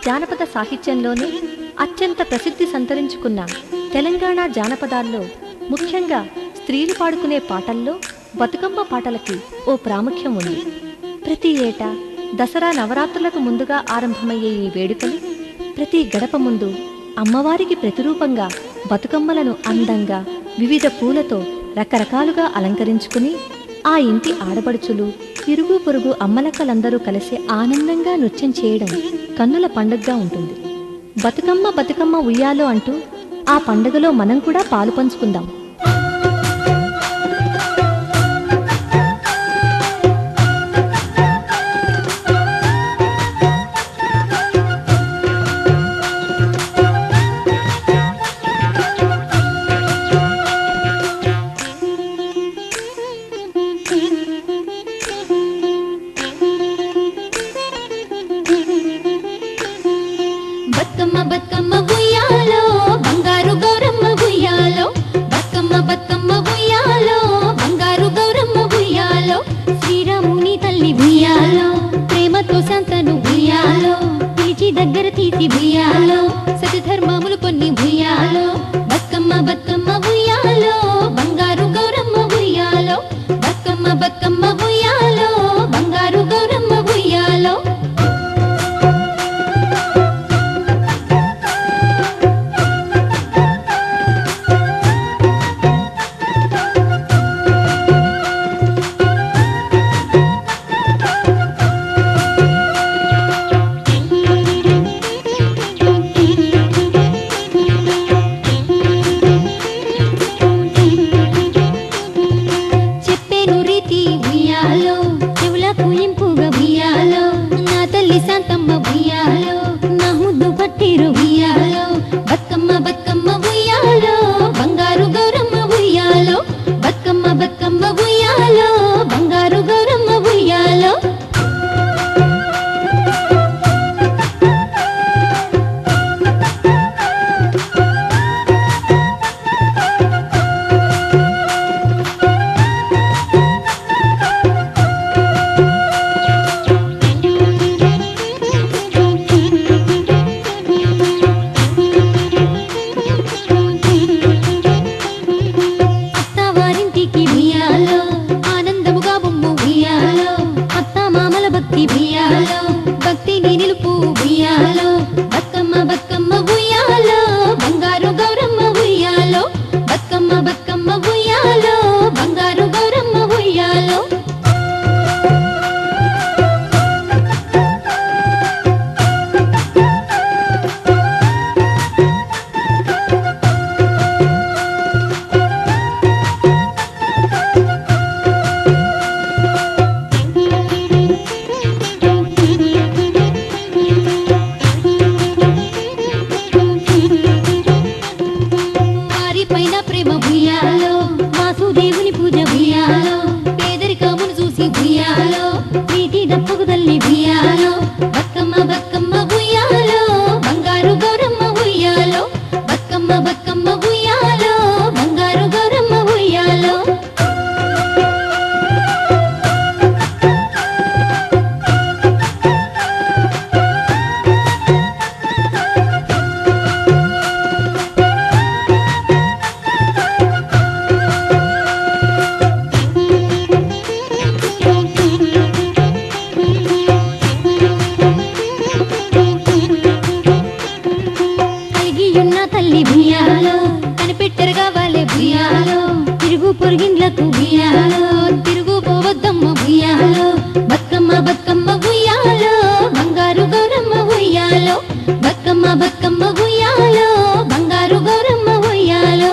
జానపద సాహిత్యంలోనే అత్యంత ప్రసిద్ధి సంతరించుకున్న తెలంగాణ జానపదాల్లో ముఖ్యంగా స్త్రీలు పాడుకునే పాటల్లో బతుకమ్మ పాటలకి ఓ ప్రాముఖ్యం ఉంది. ప్రతి ఏటా దసరా నవరాత్రులకు ముందుగా ఆరంభమయ్యే ఈ వేడుకలు ప్రతి గడప ముందు అమ్మవారికి ప్రతిరూపంగా బతుకమ్మలను అందంగా వివిధ పూలతో రకరకాలుగా అలంకరించుకుని ఆ ఇంటి ఆడపడుచులు ఇరుగు పొరుగు అమ్మలక్కలందరూ కలిసి ఆనందంగా నృత్యం చేయడం కన్నుల పండుగగా ఉంటుంది. బతుకమ్మ బతుకమ్మ ఉయ్యాలో అంటూ ఆ పండుగలో మనం కూడా పాలు పంచుకుందాం. బతుకమ్మ ఉయ్యాలో బంగారు గౌరమ్మ ఉయ్యాలో, బతుకమ్మ బతుకమ్మ ఉయ్యాలో బంగారు గౌరమ్మ ఉయ్యాలో, శ్రీరాముని తల్లి ఉయ్యాలో ప్రేమతో శాంతను ఉయ్యాలో, పిలిచి దగ్గర తీసి ఉయ్యాలో సతి ధర్మములు కొన్ని ఉయ్యాలో, బతుకమ్మ బతుకమ్మ ఉయ్యాలో బంగారు గౌరమ్మ ఉయ్యాలో, బతుకమ్మ బతుకమ్మ ఉయ్యాలో బంగారు గౌరమ్మ ఉయ్యాలో. శాంతమ్మ ఉయ్యాలో నా ముద్దు పట్టిరు ఉయ్యాలో, బతుకమ్మ బతుకమ్మ ఉయ్యాలో బంగారు గౌరమ్మ ఉయ్యాలో, బతుకమ్మ బతుకమ్మ ఉయ్యాలో బంగారు గౌరమ్మ ఉయ్యాలో. భక్తిని నిలుపు ఉయ్యాలో, బతుకమ్మ బతుకమ్మ ఉయ్యాలో బంగారు గౌరమ్మ ఉయ్యాలో, బతుకమ్మ బతుకమ్మ ఉయ్యాలో బంగారు గౌరమ్మ ఉయ్యాలో. వాసుదేవుని పూజ ఉయ్యాలో, పేదరికమును చూసి ఉయ్యాలో, ప్రీతి దప్పకు తల్లి ఉయ్యాలో, బతుకమ్మ బతుకమ్మ ఉయ్యాలో బంగారు గౌరమ్మ ఉయ్యాలో, బతుకమ్మ బతుకమ్మ ఉయ్యాలో బంగారు గౌరమ్మ ఉయ్యాలో. తల్లి ఉయ్యాలో కనిపెట్టరు కావాలి ఉయ్యాలో, తిరుగు పొరుగిండ్లకు ఉయ్యాలో తిరుగు పోవద్దమ్మ ఉయ్యాలో, బతుకమ్మ బతుకమ్మ ఉయ్యాలో బంగారు గౌరమ్మ ఉయ్యాలో, బతుకమ్మ బతుకమ్మ ఉయ్యాలో బంగారు గౌరమ్మ ఉయ్యాలో.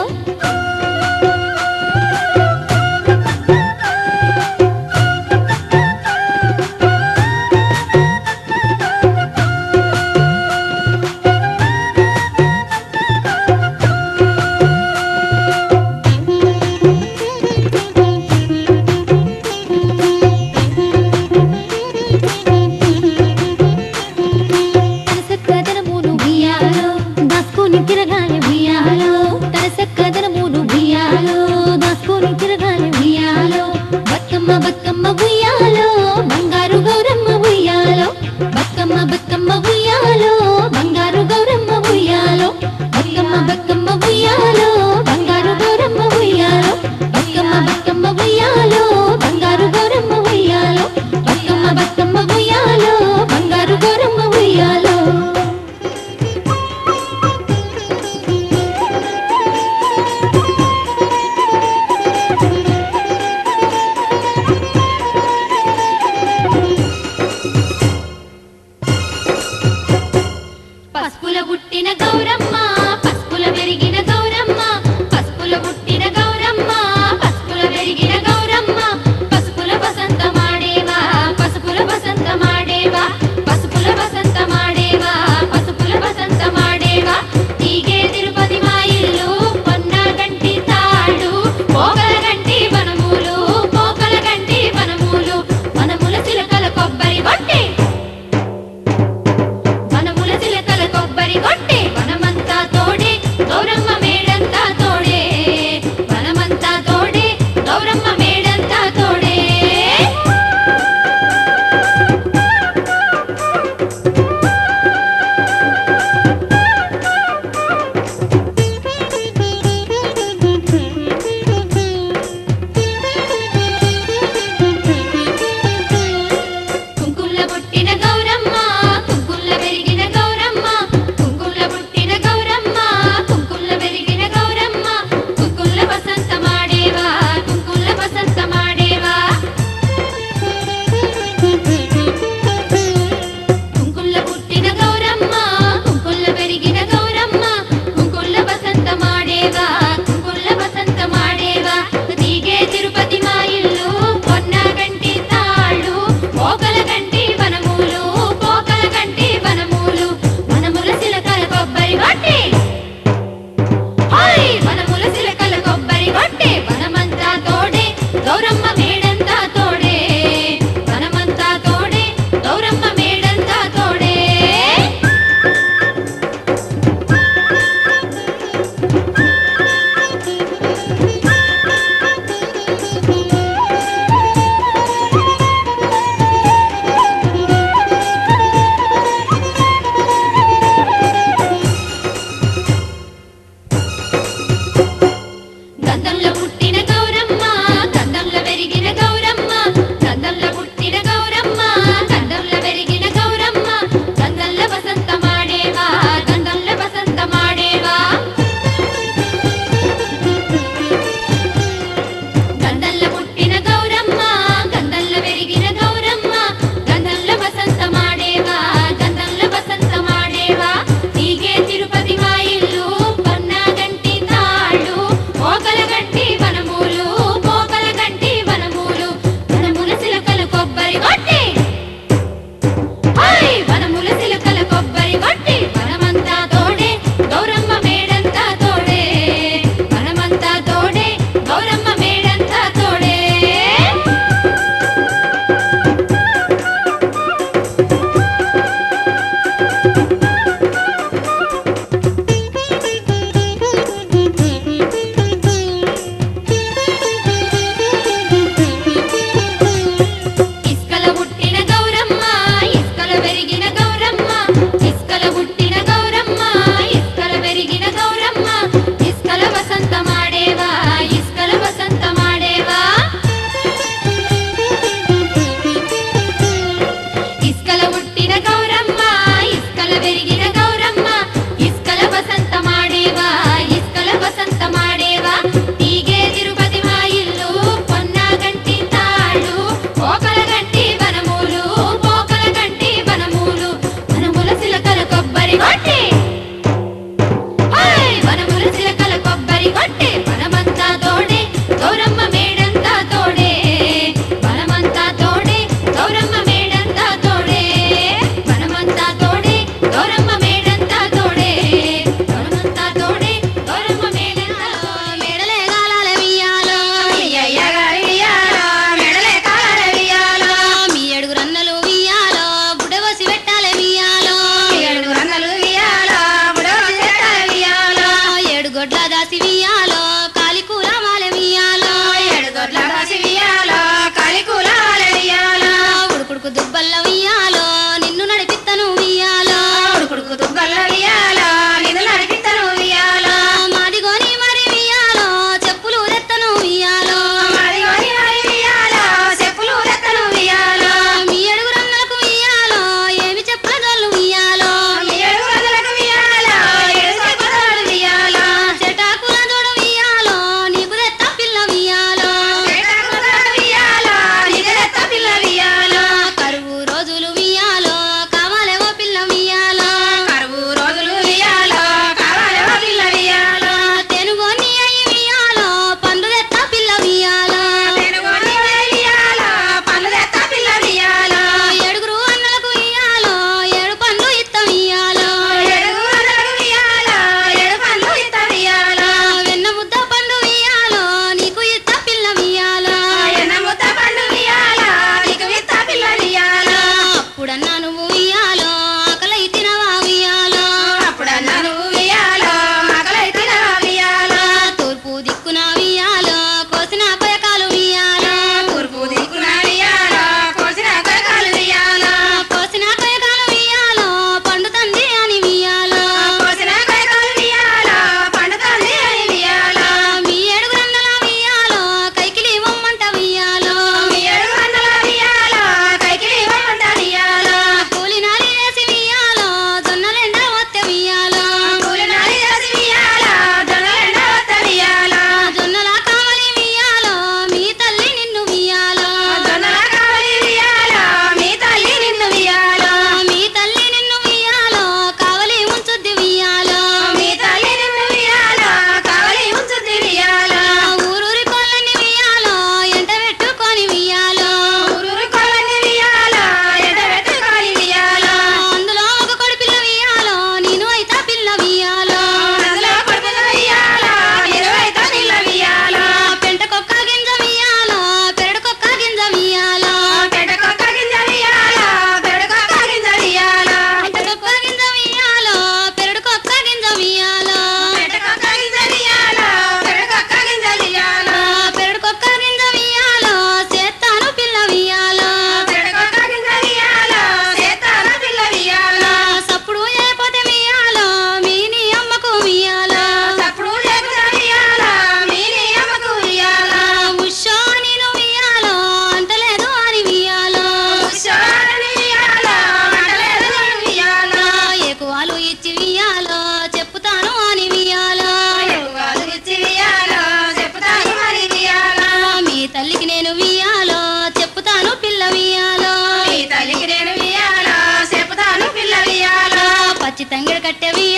ఎరుగాలు ఇచ్చి వియాలో చెప్పుతాను అని వియాలో ఎరుగాలు ఇచ్చి వియాలో చెప్పుతాను అని వియాలో మీ తల్లికి నేను వియాలో చెప్పుతాను పిల్ల వియాలో మీ తల్లికి నేను వియాలో చెప్పుతాను పిల్ల వియాలో పచ్చి తంగిడి కట్టె వియాలో